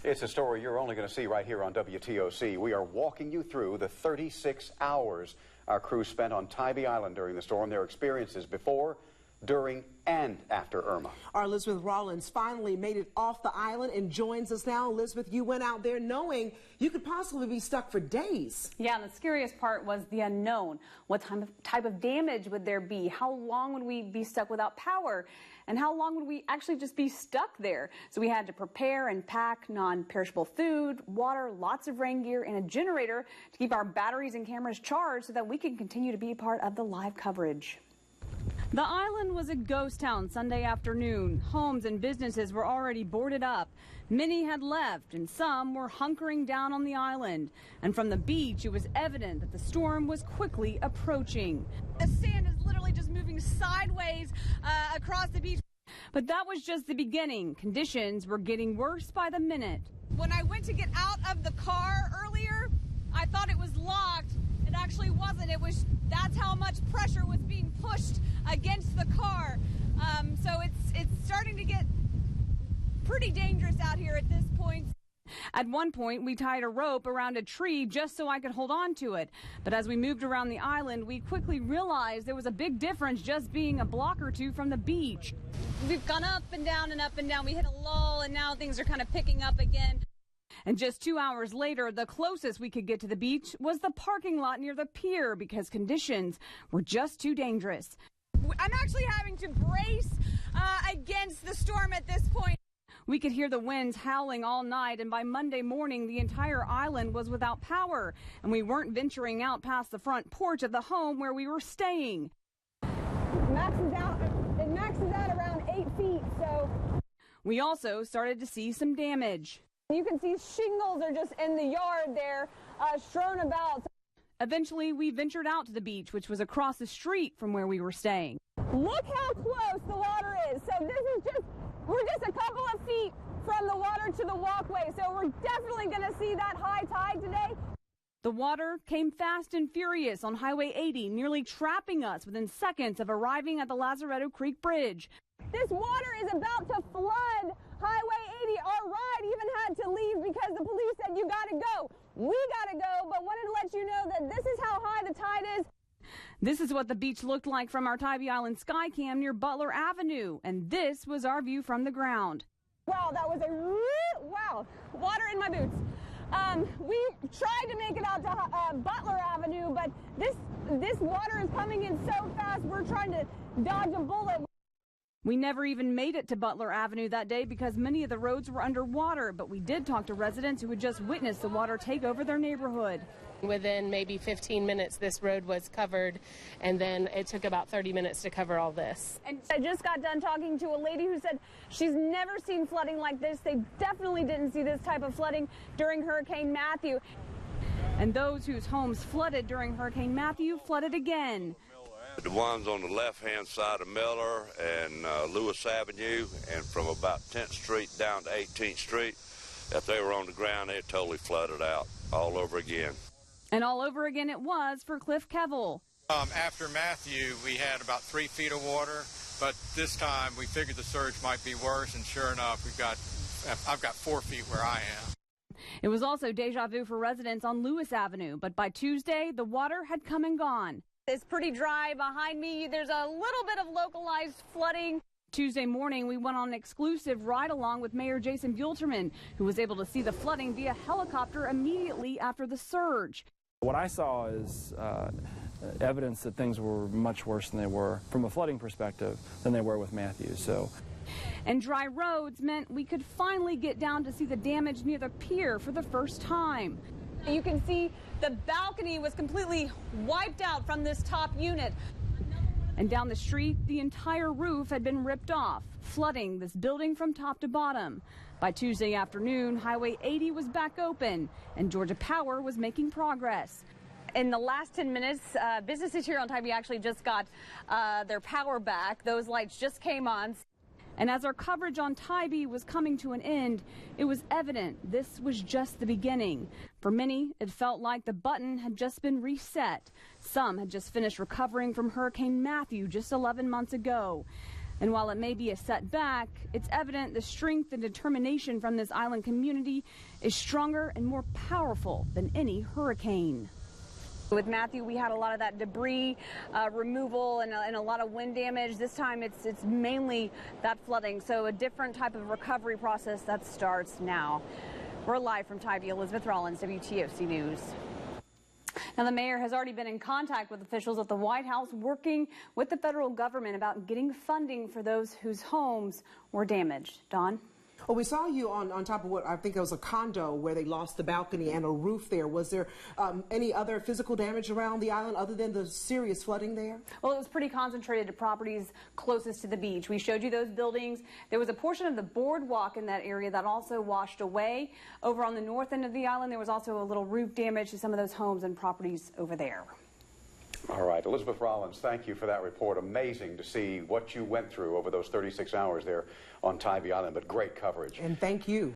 It's a story you're only going to see right here on WTOC. We are walking you through the 36 hours our crew spent on Tybee Island during the storm, their experiences before, during, and after Irma. Our Elizabeth Rollins finally made it off the island and joins us now. Elizabeth, you went out there knowing you could possibly be stuck for days. Yeah, and the scariest part was the unknown. What type of damage would there be? How long would we be stuck without power? And how long would we actually just be stuck there? So we had to prepare and pack non-perishable food, water, lots of rain gear, and a generator to keep our batteries and cameras charged so that we can continue to be a part of the live coverage. The island was a ghost town Sunday afternoon. Homes and businesses were already boarded up. Many had left and some were hunkering down on the island. And from the beach, it was evident that the storm was quickly approaching. The sand is literally just moving sideways across the beach. But that was just the beginning. Conditions were getting worse by the minute. When I went to get out of the car earlier, I thought it was locked. It actually wasn't. That's how much pressure was being pushed against the car. So it's starting to get pretty dangerous out here at this point. At one point, we tied a rope around a tree just so I could hold on to it. But as we moved around the island, we quickly realized there was a big difference just being a block or two from the beach. We've gone up and down and up and down. We hit a lull and now things are kind of picking up again. And just 2 hours later, the closest we could get to the beach was the parking lot near the pier because conditions were just too dangerous. I'm actually having to brace against the storm at this point. We could hear the winds howling all night, and by Monday morning, the entire island was without power, and we weren't venturing out past the front porch of the home where we were staying. It maxes out around 8 feet, so. We also started to see some damage. You can see shingles are just in the yard there, strewn about. Eventually, we ventured out to the beach, which was across the street from where we were staying. Look how close the water is. So we're just a couple of feet from the water to the walkway. So we're definitely going to see that high tide today. The water came fast and furious on Highway 80, nearly trapping us within seconds of arriving at the Lazaretto Creek Bridge. This water is about to flood Highway 80. Our ride even had to leave because the police said, you got to go. We got to go, but wanted to let you know that this is how high the tide is. This is what the beach looked like from our Tybee Island sky cam near Butler Avenue, and this was our view from the ground. Wow, that was wow, water in my boots. We tried to make it out to Butler Avenue, but this water is coming in so fast, we're trying to dodge a bullet. We never even made it to Butler Avenue that day because many of the roads were underwater, but we did talk to residents who had just witnessed the water take over their neighborhood. Within maybe 15 minutes, this road was covered, and then it took about 30 minutes to cover all this. And I just got done talking to a lady who said she's never seen flooding like this. They definitely didn't see this type of flooding during Hurricane Matthew. And those whose homes flooded during Hurricane Matthew flooded again. The ones on the left-hand side of Miller and Lewis Avenue, and from about 10th Street down to 18th Street, if they were on the ground, they totally flooded out all over again. And all over again it was for Cliff Kevill. After Matthew, we had about 3 feet of water, but this time we figured the surge might be worse, and sure enough, I've got 4 feet where I am. It was also deja vu for residents on Lewis Avenue, but by Tuesday, the water had come and gone. It's pretty dry behind me. There's a little bit of localized flooding. Tuesday morning, we went on an exclusive ride-along with Mayor Jason Buelterman, who was able to see the flooding via helicopter immediately after the surge. What I saw is evidence that things were much worse than they were, from a flooding perspective, than they were with Matthew. And dry roads meant we could finally get down to see the damage near the pier for the first time. You can see the balcony was completely wiped out from this top unit. And down the street, the entire roof had been ripped off, flooding this building from top to bottom. By Tuesday afternoon, Highway 80 was back open, and Georgia Power was making progress. In the last 10 minutes, businesses here on Tybee actually just got their power back. Those lights just came on. And as our coverage on Tybee was coming to an end, it was evident this was just the beginning. For many, it felt like the button had just been reset. Some had just finished recovering from Hurricane Matthew just 11 months ago. And while it may be a setback, it's evident the strength and determination from this island community is stronger and more powerful than any hurricane. With Matthew, we had a lot of that debris removal and a lot of wind damage. This time it's mainly that flooding, so a different type of recovery process that starts now. We're live from Tybee. Elizabeth Rollins, WTOC News. Now, the mayor has already been in contact with officials at the White House working with the federal government about getting funding for those whose homes were damaged. Dawn? Well, we saw you on top of what I think it was a condo where they lost the balcony and a roof there. Was there any other physical damage around the island other than the serious flooding there? Well, it was pretty concentrated to properties closest to the beach. We showed you those buildings. There was a portion of the boardwalk in that area that also washed away. Over on the north end of the island, there was also a little roof damage to some of those homes and properties over there. All right, Elizabeth Rollins, thank you for that report. Amazing to see what you went through over those 36 hours there on Tybee Island, but great coverage. And thank you.